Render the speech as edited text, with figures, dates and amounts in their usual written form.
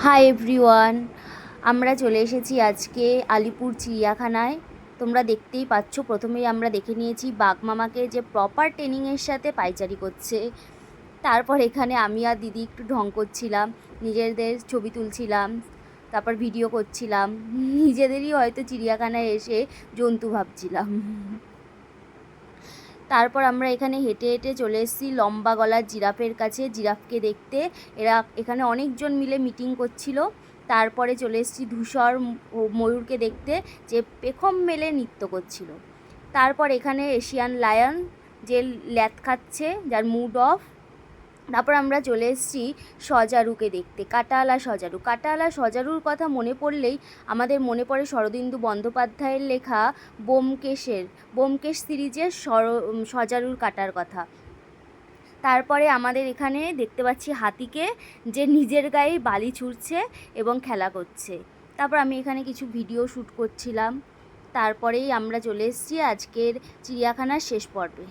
Hi everyone, আমরা চলে এসেছি আজকে আলিপুর চিড়িয়াখানায়। তোমরা দেখতেই পাচ্ছ, প্রথমেই আমরা দেখে নিয়েছি বাঘ মামাকে যে প্রপার ট্রেনিংয়ের সাথে পায়চারি করছে। তারপর এখানে আমি আর দিদি একটু ঢং করছিলাম, নিজেদের ছবি তুলছিলাম, তারপর ভিডিও করছিলাম, নিজেদেরই হয়তো চিড়িয়াখানায় এসে জন্তু ভাবছিলাম। তারপর আমরা এখানে হেঁটে হেঁটে চলে এসেছি লম্বা গলার জিরাফের কাছে, জিরাফকে দেখতে। এখানে অনেকজন মিলে মিটিং করছিল। তারপরে চলে এসেছি ধূসর ময়ূরকে দেখতে, যে পেখম মেলে নৃত্য করছিল। তারপর এখানে এশিয়ান লায়ন, যে ল্যাথ খাচ্ছে, যার মুড অফ। তারপর আমরা চলে এসেছি সজারুকে দেখতে, কাঁটাওয়ালা সজারু। কাঁটাওয়ালা সজারুর কথা মনে পড়লেই আমাদের মনে পড়ে শরদিন্দু বন্দ্যোপাধ্যায়ের লেখা ব্যোমকেশ সিরিজের সজারুর কাটার কথা। তারপরে আমাদের এখানে দেখতে পাচ্ছি হাতিকে, যে নিজের গায়ে বালি ছুঁড়ছে এবং খেলা করছে। তারপর আমি এখানে কিছু ভিডিও শ্যুট করছিলাম। তারপরেই আমরা চলে এসেছি আজকের চিড়িয়াখানার শেষ পর্বে।